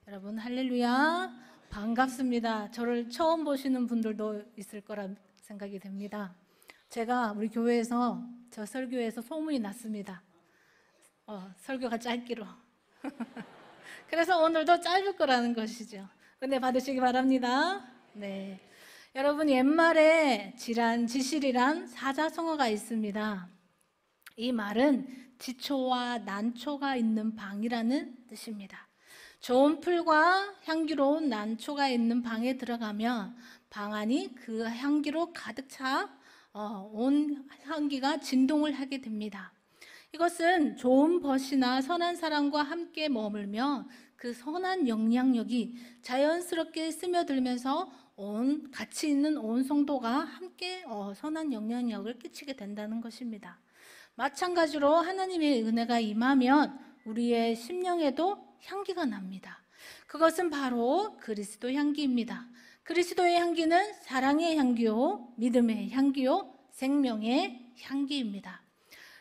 여러분 할렐루야, 반갑습니다. 저를 처음 보시는 분들도 있을 거라 생각이 됩니다. 제가 우리 교회에서 저 설교에서 소문이 났습니다. 설교가 짧기로. 그래서 오늘도 짧을 거라는 것이죠. 은혜 받으시기 바랍니다. 네, 여러분 옛말에 지실이란 사자성어가 있습니다. 이 말은 지초와 난초가 있는 방이라는 뜻입니다. 좋은 풀과 향기로운 난초가 있는 방에 들어가면 방 안이 그 향기로 가득 차 온 향기가 진동을 하게 됩니다. 이것은 좋은 벗이나 선한 사람과 함께 머물며 그 선한 영향력이 자연스럽게 스며들면서 같이 있는 온 성도가 함께 선한 영향력을 끼치게 된다는 것입니다. 마찬가지로 하나님의 은혜가 임하면 우리의 심령에도 향기가 납니다. 그것은 바로 그리스도 향기입니다. 그리스도의 향기는 사랑의 향기요, 믿음의 향기요, 생명의 향기입니다.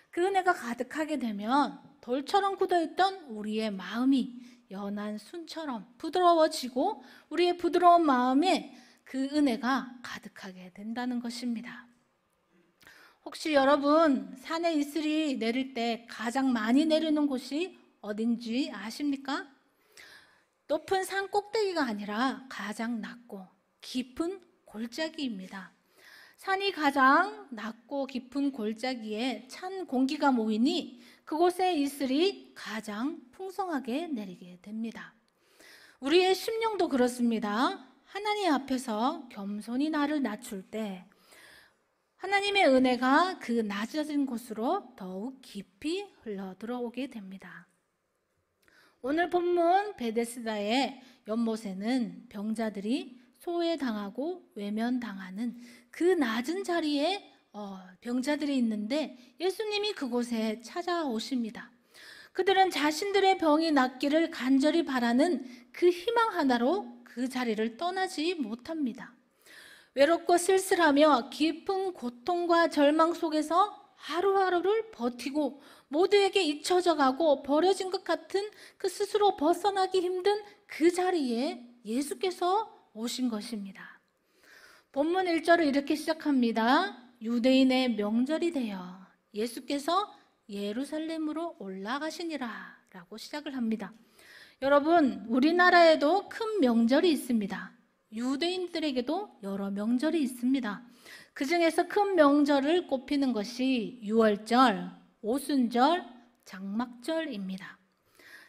그 은혜가 가득하게 되면 돌처럼 굳어있던 우리의 마음이 연한 순처럼 부드러워지고 우리의 부드러운 마음에 그 은혜가 가득하게 된다는 것입니다. 혹시 여러분 산에 이슬이 내릴 때 가장 많이 내리는 곳이 어딘지 아십니까? 높은 산 꼭대기가 아니라 가장 낮고 깊은 골짜기입니다. 산이 가장 낮고 깊은 골짜기에 찬 공기가 모이니 그곳에 이슬이 가장 풍성하게 내리게 됩니다. 우리의 심령도 그렇습니다. 하나님 앞에서 겸손히 나를 낮출 때 하나님의 은혜가 그 낮아진 곳으로 더욱 깊이 흘러 들어오게 됩니다. 오늘 본문 베데스다의 연못에는 병자들이 소외당하고 외면당하는 그 낮은 자리에 병자들이 있는데 예수님이 그곳에 찾아오십니다. 그들은 자신들의 병이 낫기를 간절히 바라는 그 희망 하나로 그 자리를 떠나지 못합니다. 외롭고 쓸쓸하며 깊은 고통과 절망 속에서 하루하루를 버티고 모두에게 잊혀져 가고 버려진 것 같은 그 스스로 벗어나기 힘든 그 자리에 예수께서 오신 것입니다. 본문 1절을 이렇게 시작합니다. 유대인의 명절이 되어 예수께서 예루살렘으로 올라가시니라 라고 시작을 합니다. 여러분, 우리나라에도 큰 명절이 있습니다. 유대인들에게도 여러 명절이 있습니다. 그 중에서 큰 명절을 꼽히는 것이 유월절, 오순절, 장막절입니다.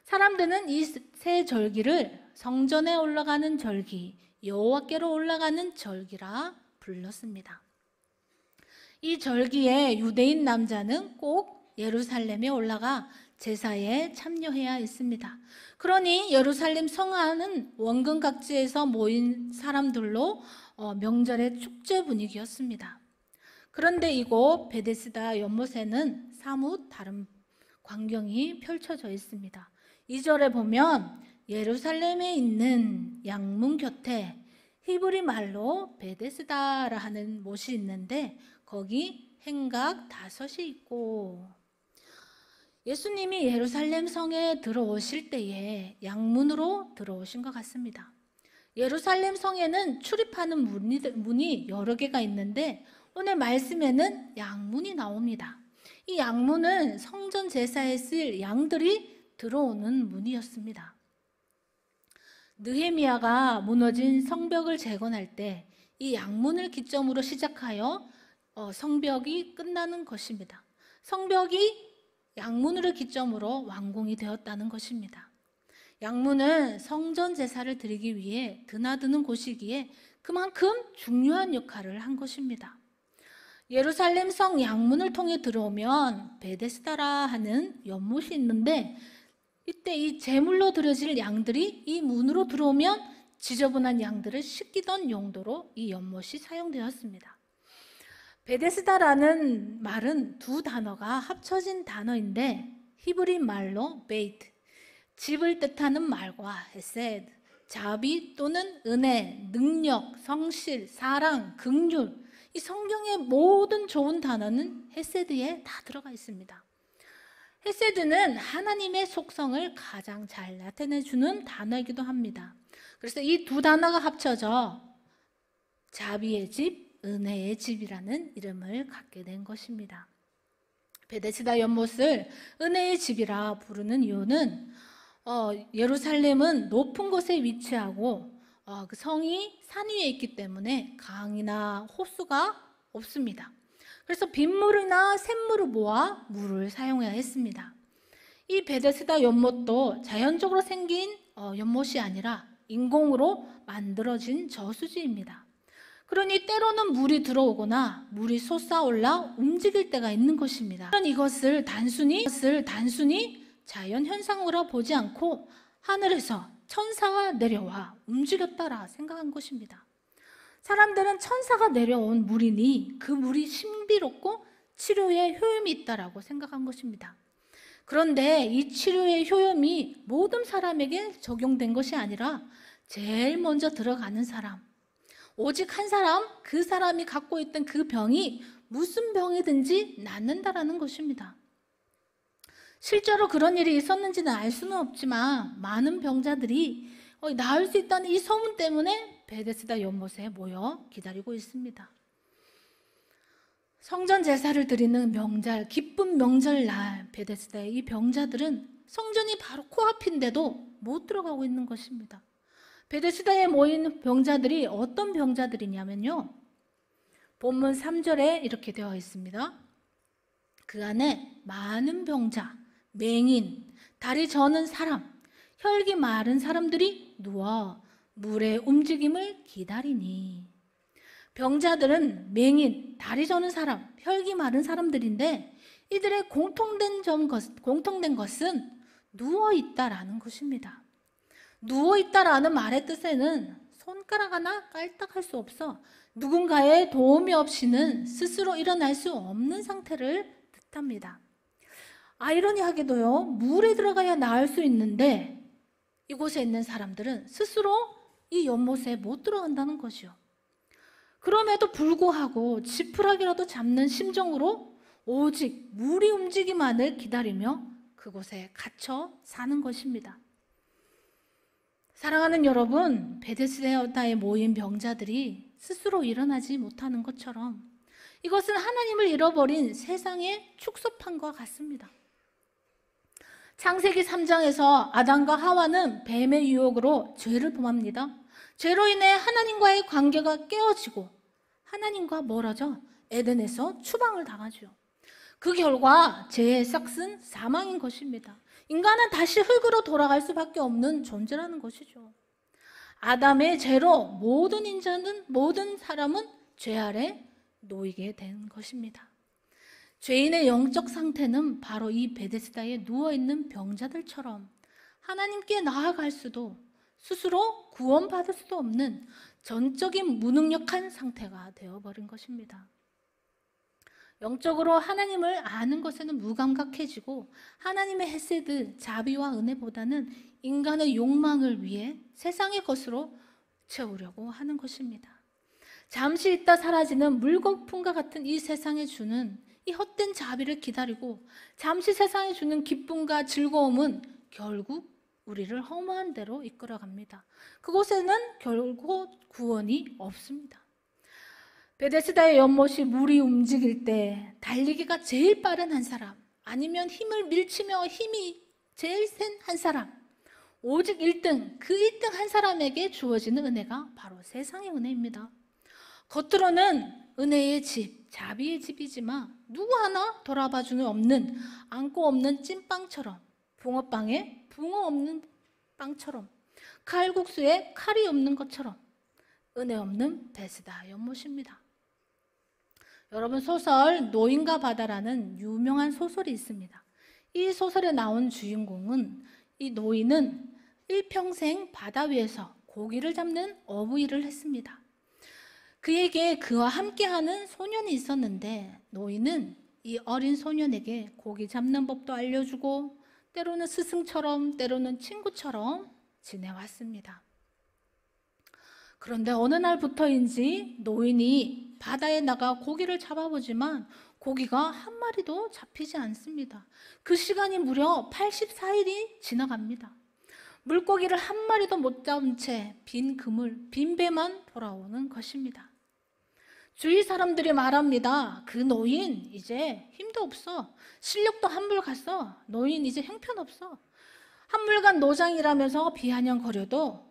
사람들은 이 세 절기를 성전에 올라가는 절기, 여호와께로 올라가는 절기라 불렀습니다. 이 절기에 유대인 남자는 꼭 예루살렘에 올라가 제사에 참여해야 했습니다. 그러니 예루살렘 성 안은 원근 각지에서 모인 사람들로 명절의 축제 분위기였습니다. 그런데 이곳 베데스다 연못에는 사뭇 다른 광경이 펼쳐져 있습니다. 2절에 보면 예루살렘에 있는 양문 곁에 히브리 말로 베데스다라 하는 못이 있는데 거기 행각 5이 있고, 예수님이 예루살렘 성에 들어오실 때에 양문으로 들어오신 것 같습니다. 예루살렘 성에는 출입하는 문이 여러 개가 있는데 오늘 말씀에는 양문이 나옵니다. 이 양문은 성전 제사에 쓸 양들이 들어오는 문이었습니다. 느헤미야가 무너진 성벽을 재건할 때 이 양문을 기점으로 시작하여 성벽이 끝나는 것입니다. 성벽이 양문으로 기점으로 완공이 되었다는 것입니다. 양문은 성전 제사를 드리기 위해 드나드는 곳이기에 그만큼 중요한 역할을 한 것입니다. 예루살렘 성 양문을 통해 들어오면 베데스다라 하는 연못이 있는데 이때 이 제물로 드려질 양들이 이 문으로 들어오면 지저분한 양들을 씻기던 용도로 이 연못이 사용되었습니다. 베데스다라는 말은 두 단어가 합쳐진 단어인데 히브리 말로 베이트, 집을 뜻하는 말과 헤세드, 자비 또는 은혜, 능력, 성실, 사랑, 긍휼, 이 성경의 모든 좋은 단어는 헤세드에 다 들어가 있습니다. 헤세드는 하나님의 속성을 가장 잘 나타내주는 단어이기도 합니다. 그래서 이 두 단어가 합쳐져 자비의 집, 은혜의 집이라는 이름을 갖게 된 것입니다. 베데스다 연못을 은혜의 집이라 부르는 이유는 예루살렘은 높은 곳에 위치하고 그 성이 산 위에 있기 때문에 강이나 호수가 없습니다. 그래서 빗물이나 샘물을 모아 물을 사용해야 했습니다. 이 베데스다 연못도 자연적으로 생긴 연못이 아니라 인공으로 만들어진 저수지입니다. 그러니 때로는 물이 들어오거나 물이 솟아올라 움직일 때가 있는 것입니다. 이것을 단순히 자연 현상으로 보지 않고 하늘에서 천사가 내려와 움직였다라 생각한 것입니다. 사람들은 천사가 내려온 물이니 그 물이 신비롭고 치료에 효용이 있다라고 생각한 것입니다. 그런데 이 치료의 효용이 모든 사람에게 적용된 것이 아니라 제일 먼저 들어가는 사람, 오직 한 사람, 그 사람이 갖고 있던 그 병이 무슨 병이든지 낫는다라는 것입니다. 실제로 그런 일이 있었는지는 알 수는 없지만 많은 병자들이 나을 수 있다는 이 소문 때문에 베데스다 연못에 모여 기다리고 있습니다. 성전 제사를 드리는 명절, 기쁜 명절날 베데스다의 이 병자들은 성전이 바로 코앞인데도 못 들어가고 있는 것입니다. 베데스다에 모인 병자들이 어떤 병자들이냐면요, 본문 3절에 이렇게 되어 있습니다. 그 안에 많은 병자, 맹인, 다리 저는 사람, 혈기 마른 사람들이 누워 물의 움직임을 기다리니. 병자들은 맹인, 다리 저는 사람, 혈기 마른 사람들인데 이들의 공통된 것은 누워있다라는 것입니다. 누워있다라는 말의 뜻에는 손가락 하나 깔딱할 수 없어 누군가의 도움이 없이는 스스로 일어날 수 없는 상태를 뜻합니다. 아이러니하게도요, 물에 들어가야 나을 수 있는데 이곳에 있는 사람들은 스스로 이 연못에 못 들어간다는 것이요. 그럼에도 불구하고 지푸라기라도 잡는 심정으로 오직 물이 움직이만을 기다리며 그곳에 갇혀 사는 것입니다. 사랑하는 여러분, 베데스다에 모인 병자들이 스스로 일어나지 못하는 것처럼 이것은 하나님을 잃어버린 세상의 축소판과 같습니다. 창세기 3장에서 아담과 하와는 뱀의 유혹으로 죄를 범합니다. 죄로 인해 하나님과의 관계가 깨어지고 하나님과 멀어져 에덴에서 추방을 당하죠. 그 결과 죄의 싹은 사망인 것입니다. 인간은 다시 흙으로 돌아갈 수밖에 없는 존재라는 것이죠. 아담의 죄로 모든 사람은 죄 아래 놓이게 된 것입니다. 죄인의 영적 상태는 바로 이 베데스다에 누워있는 병자들처럼 하나님께 나아갈 수도 스스로 구원받을 수도 없는 전적인 무능력한 상태가 되어버린 것입니다. 영적으로 하나님을 아는 것에는 무감각해지고 하나님의 헤세드, 자비와 은혜보다는 인간의 욕망을 위해 세상의 것으로 채우려고 하는 것입니다. 잠시 있다 사라지는 물거품과 같은 이 세상에 주는 이 헛된 자비를 기다리고 잠시 세상에 주는 기쁨과 즐거움은 결국 우리를 허무한 데로 이끌어갑니다. 그곳에는 결국 구원이 없습니다. 베데스다의 연못이 물이 움직일 때 달리기가 제일 빠른 한 사람, 아니면 힘을 밀치며 힘이 제일 센 한 사람, 오직 1등, 그 1등 한 사람에게 주어지는 은혜가 바로 세상의 은혜입니다. 겉으로는 은혜의 집, 자비의 집이지만 누구 하나 돌아봐주는 없는, 안고 없는 찐빵처럼, 붕어빵에 붕어 없는 빵처럼, 칼국수에 칼이 없는 것처럼 은혜 없는 베데스다 연못입니다. 여러분, 소설 노인과 바다라는 유명한 소설이 있습니다. 이 소설에 나온 주인공은, 이 노인은 일평생 바다 위에서 고기를 잡는 어부 일을 했습니다. 그에게 그와 함께하는 소년이 있었는데 노인은 이 어린 소년에게 고기 잡는 법도 알려주고 때로는 스승처럼 때로는 친구처럼 지내왔습니다. 그런데 어느 날부터인지 노인이 바다에 나가 고기를 잡아보지만 고기가 한 마리도 잡히지 않습니다. 그 시간이 무려 84일이 지나갑니다. 물고기를 한 마리도 못 잡은 채 빈 그물, 빈 배만 돌아오는 것입니다. 주위 사람들이 말합니다. 그 노인 이제 힘도 없어. 실력도 한물 갔어. 노인 이제 형편없어. 한물간 노장이라면서 비아냥거려도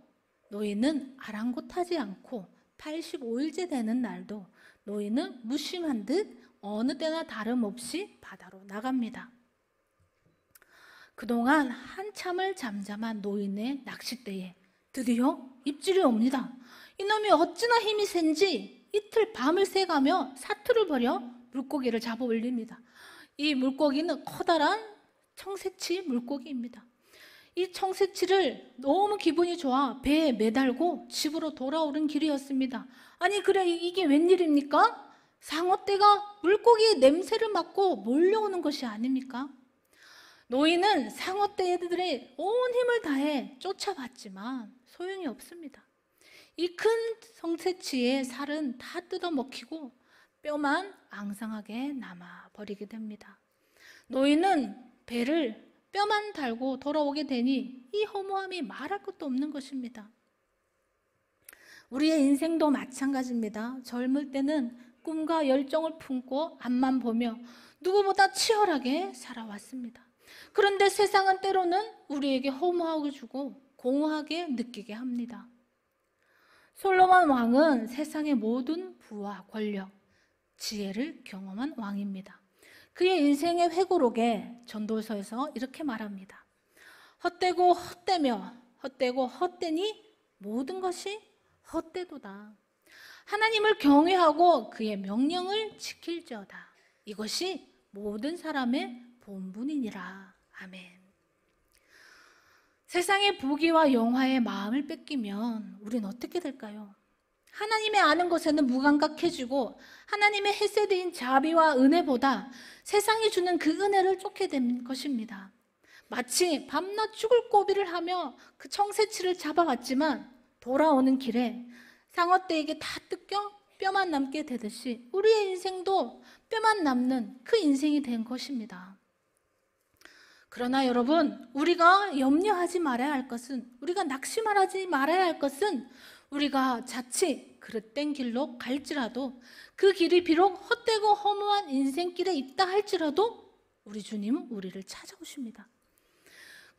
노인은 아랑곳하지 않고 85일째 되는 날도 노인은 무심한 듯 어느 때나 다름없이 바다로 나갑니다. 그동안 한참을 잠잠한 노인의 낚싯대에 드디어 입질이 옵니다. 이놈이 어찌나 힘이 센지 이틀 밤을 새가며 사투를 벌여 물고기를 잡아 올립니다. 이 물고기는 커다란 청새치 물고기입니다. 이 청새치를 너무 기분이 좋아 배에 매달고 집으로 돌아오는 길이었습니다. 아니 그래 이게 웬일입니까? 상어떼가 물고기의 냄새를 맡고 몰려오는 것이 아닙니까? 노인은 상어떼들의 온 힘을 다해 쫓아봤지만 소용이 없습니다. 이 큰 청새치의 살은 다 뜯어먹히고 뼈만 앙상하게 남아버리게 됩니다. 노인은 배를 뼈만 달고 돌아오게 되니 이 허무함이 말할 것도 없는 것입니다. 우리의 인생도 마찬가지입니다. 젊을 때는 꿈과 열정을 품고 앞만 보며 누구보다 치열하게 살아왔습니다. 그런데 세상은 때로는 우리에게 허무하게 주고 공허하게 느끼게 합니다. 솔로몬 왕은 세상의 모든 부와 권력, 지혜를 경험한 왕입니다. 그의 인생의 회고록에 전도서에서 이렇게 말합니다. 헛되고 헛되며 헛되고 헛되니 모든 것이 헛되도다. 하나님을 경외하고 그의 명령을 지킬지어다. 이것이 모든 사람의 본분이니라. 아멘. 세상의 부귀와 영화에 마음을 뺏기면 우린 어떻게 될까요? 하나님의 아는 것에는 무감각해지고 하나님의 헤세드인 자비와 은혜보다 세상이 주는 그 은혜를 쫓게 된 것입니다. 마치 밤낮 죽을 고비를 하며 그 청새치를 잡아왔지만 돌아오는 길에 상어떼에게 다 뜯겨 뼈만 남게 되듯이 우리의 인생도 뼈만 남는 그 인생이 된 것입니다. 그러나 여러분, 우리가 염려하지 말아야 할 것은, 우리가 낙심하지 말아야 할 것은 우리가 자칫 그릇된 길로 갈지라도 그 길이 비록 헛되고 허무한 인생길에 있다 할지라도 우리 주님은 우리를 찾아오십니다.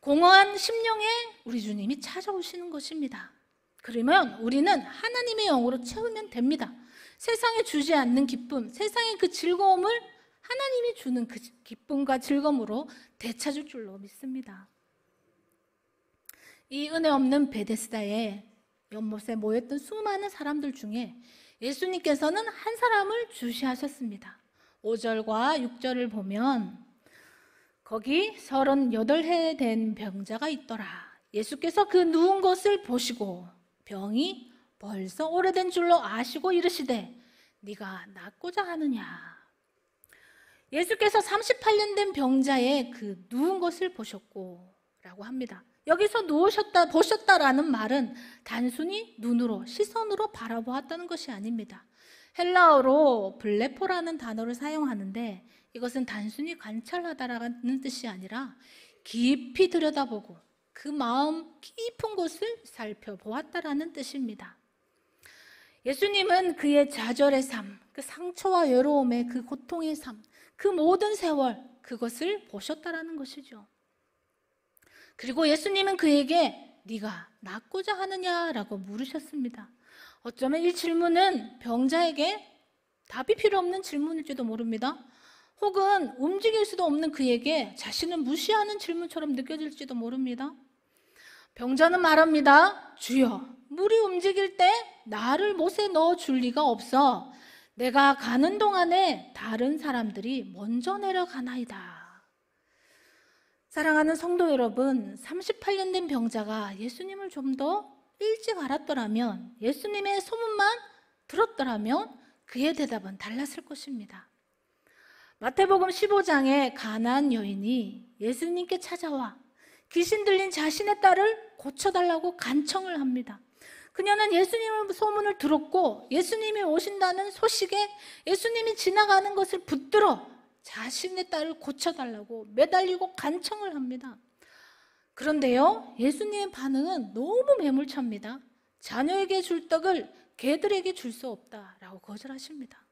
공허한 심령에 우리 주님이 찾아오시는 것입니다. 그러면 우리는 하나님의 영으로 채우면 됩니다. 세상에 주지 않는 기쁨, 세상의 그 즐거움을 하나님이 주는 그 기쁨과 즐거움으로 되찾을 줄로 믿습니다. 이 은혜 없는 베데스다에 연못에 모였던 수많은 사람들 중에 예수님께서는 한 사람을 주시하셨습니다. 5절과 6절을 보면 거기 38해 된 병자가 있더라. 예수께서 그 누운 것을 보시고 병이 벌써 오래된 줄로 아시고 이르시되 네가 낫고자 하느냐. 예수께서 38년 된 병자의 그 누운 것을 보셨고 라고 합니다. 여기서 보셨다라는 말은 단순히 눈으로, 시선으로 바라보았다는 것이 아닙니다. 헬라어로 블레포라는 단어를 사용하는데 이것은 단순히 관찰하다라는 뜻이 아니라 깊이 들여다보고 그 마음 깊은 곳을 살펴보았다라는 뜻입니다. 예수님은 그의 좌절의 삶, 그 상처와 외로움의 그 고통의 삶, 그 모든 세월 그것을 보셨다라는 것이죠. 그리고 예수님은 그에게 네가 낫고자 하느냐라고 물으셨습니다. 어쩌면 이 질문은 병자에게 답이 필요 없는 질문일지도 모릅니다. 혹은 움직일 수도 없는 그에게 자신을 무시하는 질문처럼 느껴질지도 모릅니다. 병자는 말합니다. 주여, 물이 움직일 때 나를 못에 넣어 줄 리가 없어. 내가 가는 동안에 다른 사람들이 먼저 내려가나이다. 사랑하는 성도 여러분, 38년 된 병자가 예수님을 좀 더 일찍 알았더라면, 예수님의 소문만 들었더라면 그의 대답은 달랐을 것입니다. 마태복음 15장에 가나안 여인이 예수님께 찾아와 귀신 들린 자신의 딸을 고쳐달라고 간청을 합니다. 그녀는 예수님의 소문을 들었고 예수님이 오신다는 소식에 예수님이 지나가는 것을 붙들어 자신의 딸을 고쳐달라고 매달리고 간청을 합니다. 그런데요, 예수님의 반응은 너무 매몰차입니다. 자녀에게 줄 떡을 개들에게 줄 수 없다라고 거절하십니다.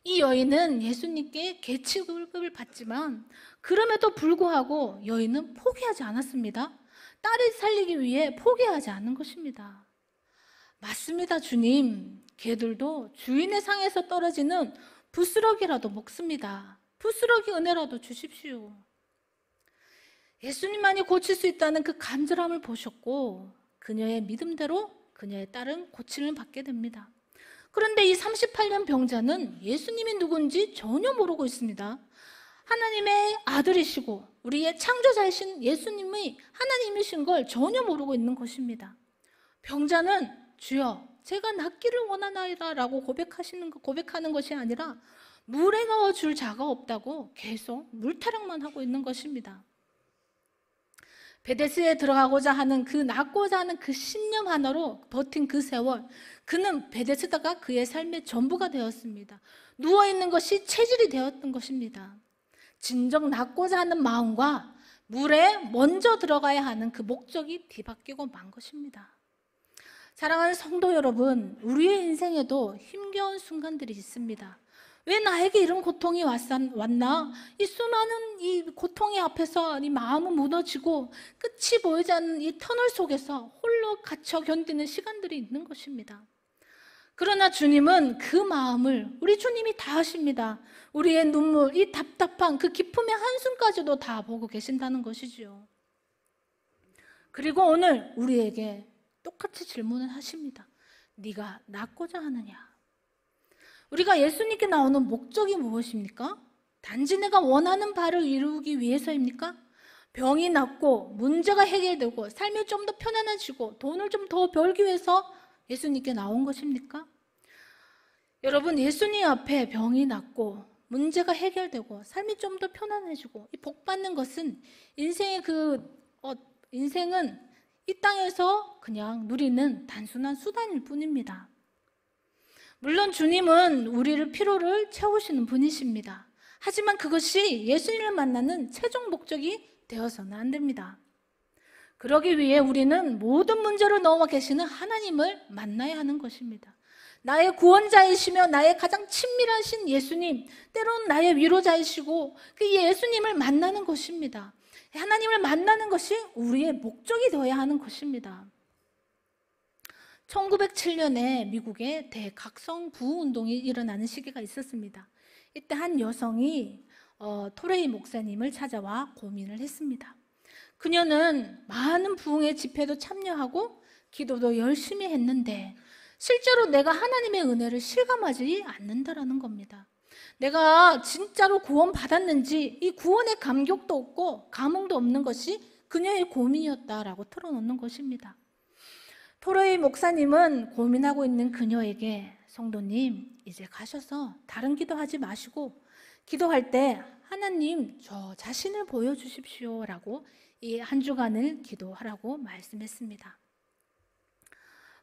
이 여인은 예수님께 개 취급을 받지만 그럼에도 불구하고 여인은 포기하지 않았습니다. 딸을 살리기 위해 포기하지 않은 것입니다. 맞습니다, 주님. 개들도 주인의 상에서 떨어지는 부스러기라도 먹습니다. 부스러기 은혜라도 주십시오. 예수님만이 고칠 수 있다는 그 간절함을 보셨고 그녀의 믿음대로 그녀의 딸은 고침을 받게 됩니다. 그런데 이 38년 병자는 예수님이 누군지 전혀 모르고 있습니다. 하나님의 아들이시고 우리의 창조자이신 예수님이 하나님이신 걸 전혀 모르고 있는 것입니다. 병자는 주여 제가 낫기를 원하나이다 라고 고백하는 것이 아니라 물에 넣어줄 자가 없다고 계속 물타령만 하고 있는 것입니다. 베데스에 들어가고자 하는 낫고자 하는 그 신념 하나로 버틴 그 세월, 그는 베데스다가 그의 삶의 전부가 되었습니다. 누워있는 것이 체질이 되었던 것입니다. 진정 낫고자 하는 마음과 물에 먼저 들어가야 하는 그 목적이 뒤바뀌고 만 것입니다. 사랑하는 성도 여러분, 우리의 인생에도 힘겨운 순간들이 있습니다. 왜 나에게 이런 고통이 왔나? 이 수많은 이 고통의 앞에서 이 마음은 무너지고 끝이 보이지 않는 이 터널 속에서 홀로 갇혀 견디는 시간들이 있는 것입니다. 그러나 주님은 그 마음을 우리 주님이 다 아십니다. 우리의 눈물, 이 답답한 그 기쁨의 한숨까지도 다 보고 계신다는 것이지요. 그리고 오늘 우리에게 똑같이 질문을 하십니다. 네가 낫고자 하느냐? 우리가 예수님께 나오는 목적이 무엇입니까? 단지 내가 원하는 바를 이루기 위해서입니까? 병이 낫고 문제가 해결되고 삶이 좀 더 편안해지고 돈을 좀 더 벌기 위해서 예수님께 나온 것입니까? 여러분, 예수님 앞에 병이 낫고 문제가 해결되고 삶이 좀 더 편안해지고 이 복 받는 것은 인생은 이 땅에서 그냥 누리는 단순한 수단일 뿐입니다. 물론 주님은 우리를 피로를 채우시는 분이십니다. 하지만 그것이 예수님을 만나는 최종 목적이 되어서는 안 됩니다. 그러기 위해 우리는 모든 문제를 넘어 계시는 하나님을 만나야 하는 것입니다. 나의 구원자이시며 나의 가장 친밀하신 예수님, 때로는 나의 위로자이시고 그 예수님을 만나는 것입니다. 하나님을 만나는 것이 우리의 목적이 되어야 하는 것입니다. 1907년에 미국에 대각성 부흥운동이 일어나는 시기가 있었습니다. 이때 한 여성이 토레이 목사님을 찾아와 고민을 했습니다. 그녀는 많은 부흥의 집회도 참여하고 기도도 열심히 했는데 실제로 내가 하나님의 은혜를 실감하지 않는다라는 겁니다. 내가 진짜로 구원받았는지 이 구원의 감격도 없고 감흥도 없는 것이 그녀의 고민이었다라고 털어놓는 것입니다. 토레이 목사님은 고민하고 있는 그녀에게 성도님, 이제 가셔서 다른 기도하지 마시고 기도할 때 하나님 저 자신을 보여주십시오 라고 이 한 주간을 기도하라고 말씀했습니다.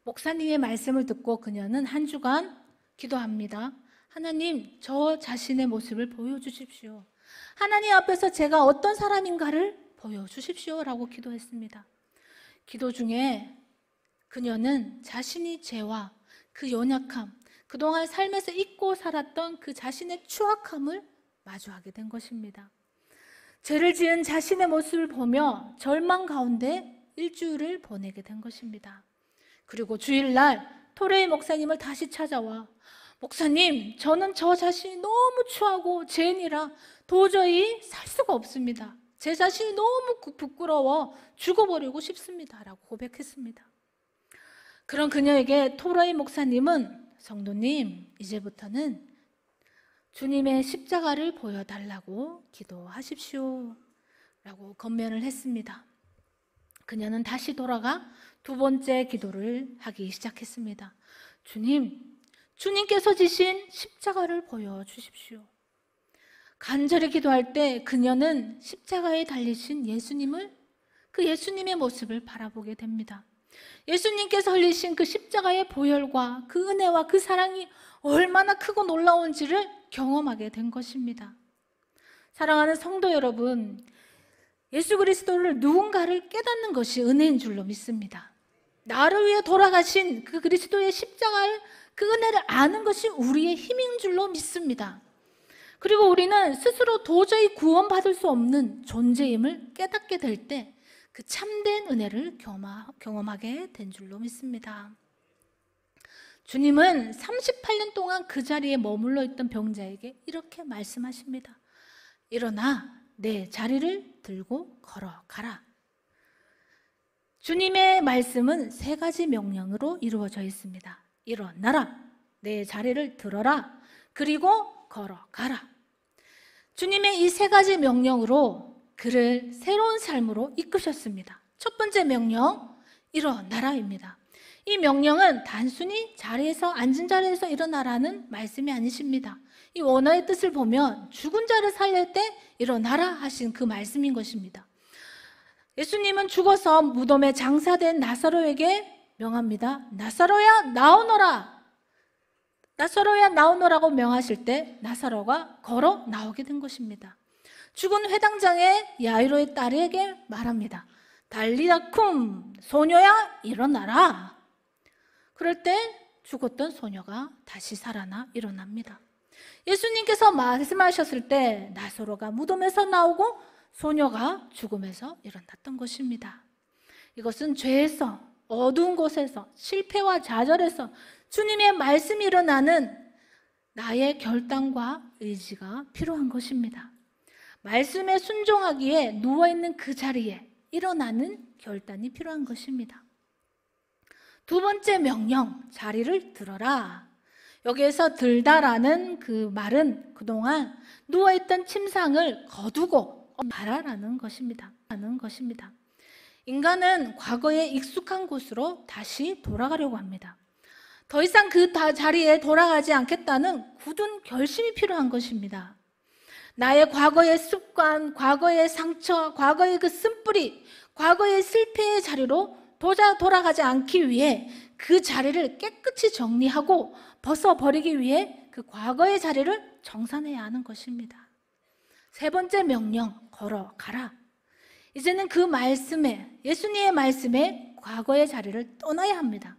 목사님의 말씀을 듣고 그녀는 한 주간 기도합니다. 하나님 저 자신의 모습을 보여주십시오. 하나님 앞에서 제가 어떤 사람인가를 보여주십시오 라고 기도했습니다. 기도 중에 그녀는 자신의 죄와 그 연약함, 그동안 삶에서 잊고 살았던 그 자신의 추악함을 마주하게 된 것입니다. 죄를 지은 자신의 모습을 보며 절망 가운데 일주일을 보내게 된 것입니다. 그리고 주일날 토레이 목사님을 다시 찾아와 목사님, 저는 저 자신이 너무 추하고 죄인이라 도저히 살 수가 없습니다. 제 자신이 너무 부끄러워 죽어버리고 싶습니다 라고 고백했습니다. 그런 그녀에게 토레이 목사님은 성도님, 이제부터는 주님의 십자가를 보여달라고 기도하십시오 라고 권면을 했습니다. 그녀는 다시 돌아가 두 번째 기도를 하기 시작했습니다. 주님께서 지신 십자가를 보여주십시오. 간절히 기도할 때 그녀는 십자가에 달리신 예수님의 모습을 바라보게 됩니다. 예수님께서 흘리신 그 십자가의 보혈과 그 은혜와 그 사랑이 얼마나 크고 놀라운지를 경험하게 된 것입니다. 사랑하는 성도 여러분, 예수 그리스도를 누군가를 깨닫는 것이 은혜인 줄로 믿습니다. 나를 위해 돌아가신 그 그리스도의 십자가를, 그 은혜를 아는 것이 우리의 힘인 줄로 믿습니다. 그리고 우리는 스스로 도저히 구원받을 수 없는 존재임을 깨닫게 될 때 그 참된 은혜를 경험하게 된 줄로 믿습니다. 주님은 38년 동안 그 자리에 머물러 있던 병자에게 이렇게 말씀하십니다. 일어나 내 자리를 들고 걸어가라. 주님의 말씀은 3가지 명령으로 이루어져 있습니다. 일어나라, 내 자리를 들어라, 그리고 걸어가라. 주님의 이 3가지 명령으로 그를 새로운 삶으로 이끄셨습니다. 첫 번째 명령, 일어나라입니다. 이 명령은 단순히 자리에서, 앉은 자리에서 일어나라는 말씀이 아니십니다. 이 원어의 뜻을 보면 죽은 자를 살릴 때 일어나라 하신 그 말씀인 것입니다. 예수님은 죽어서 무덤에 장사된 나사로에게 명합니다. 나사로야 나오너라. 나사로야 나오너라고 명하실 때 나사로가 걸어 나오게 된 것입니다. 죽은 회당장의 야이로의 딸에게 말합니다. 달리다쿰, 소녀야 일어나라. 그럴 때 죽었던 소녀가 다시 살아나 일어납니다. 예수님께서 말씀하셨을 때 나사로가 무덤에서 나오고 소녀가 죽음에서 일어났던 것입니다. 이것은 죄에서, 어두운 곳에서, 실패와 좌절에서 주님의 말씀이 일어나는 나의 결단과 의지가 필요한 것입니다. 말씀에 순종하기에 누워있는 그 자리에 일어나는 결단이 필요한 것입니다. 2번째 명령, 자리를 들어라. 여기에서 들다라는 그 말은 그동안 누워있던 침상을 거두고 말하라는 것입니다. 인간은 과거에 익숙한 곳으로 다시 돌아가려고 합니다. 더 이상 그 자리에 돌아가지 않겠다는 굳은 결심이 필요한 것입니다. 나의 과거의 습관, 과거의 상처, 과거의 그 쓴뿌리, 과거의 실패의 자리로 돌아가지 않기 위해 그 자리를 깨끗이 정리하고 벗어버리기 위해 그 과거의 자리를 정산해야 하는 것입니다. 3번째 명령, 걸어가라. 이제는 그 말씀에, 예수님의 말씀에 과거의 자리를 떠나야 합니다.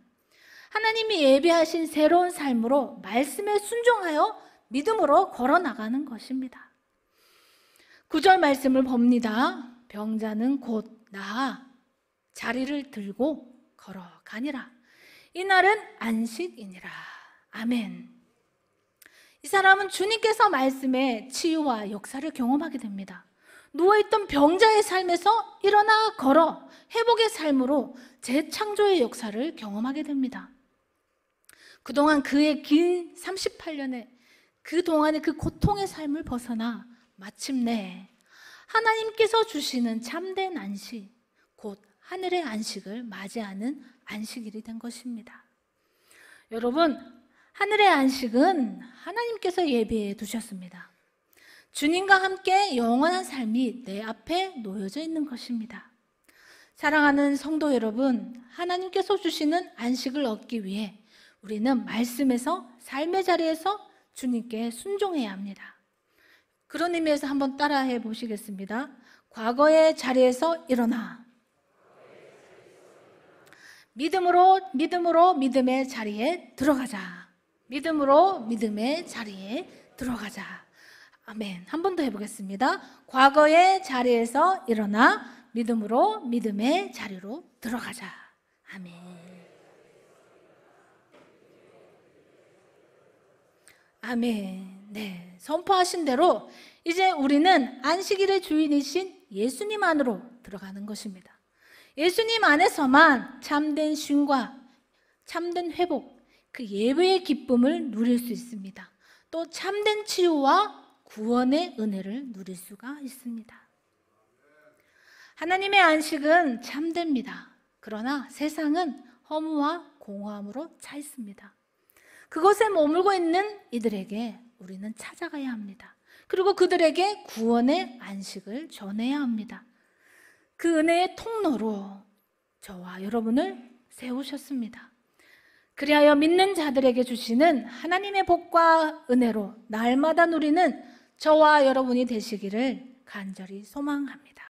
하나님이 예비하신 새로운 삶으로 말씀에 순종하여 믿음으로 걸어나가는 것입니다. 9절 말씀을 봅니다. 병자는 곧 나아 자리를 들고 걸어가니라. 이날은 안식이니라. 아멘. 이 사람은 주님께서 말씀에 치유와 역사를 경험하게 됩니다. 누워있던 병자의 삶에서 일어나 걸어 회복의 삶으로 재창조의 역사를 경험하게 됩니다. 그동안 그의 긴 38년의 그동안의 그 고통의 삶을 벗어나 마침내 하나님께서 주시는 참된 안식, 곧 하늘의 안식을 맞이하는 안식일이 된 것입니다. 여러분, 하늘의 안식은 하나님께서 예비해 두셨습니다. 주님과 함께 영원한 삶이 내 앞에 놓여져 있는 것입니다. 사랑하는 성도 여러분, 하나님께서 주시는 안식을 얻기 위해 우리는 말씀에서, 삶의 자리에서 주님께 순종해야 합니다. 그런 의미에서 한번 따라해 보시겠습니다. 과거의 자리에서 일어나 믿음으로 믿음의 자리에 들어가자. 믿음으로 믿음의 자리에 들어가자. 아멘. 한 번 더 해보겠습니다. 과거의 자리에서 일어나 믿음으로 믿음의 자리로 들어가자. 아멘. 아멘. 네, 선포하신 대로 이제 우리는 안식일의 주인이신 예수님 안으로 들어가는 것입니다. 예수님 안에서만 참된 쉼과 참된 회복, 그 예배의 기쁨을 누릴 수 있습니다. 또 참된 치유와 구원의 은혜를 누릴 수가 있습니다. 하나님의 안식은 참됩니다. 그러나 세상은 허무와 공허함으로 차 있습니다. 그곳에 머물고 있는 이들에게 우리는 찾아가야 합니다. 그리고 그들에게 구원의 안식을 전해야 합니다. 그 은혜의 통로로 저와 여러분을 세우셨습니다. 그리하여 믿는 자들에게 주시는 하나님의 복과 은혜로 날마다 누리는 저와 여러분이 되시기를 간절히 소망합니다.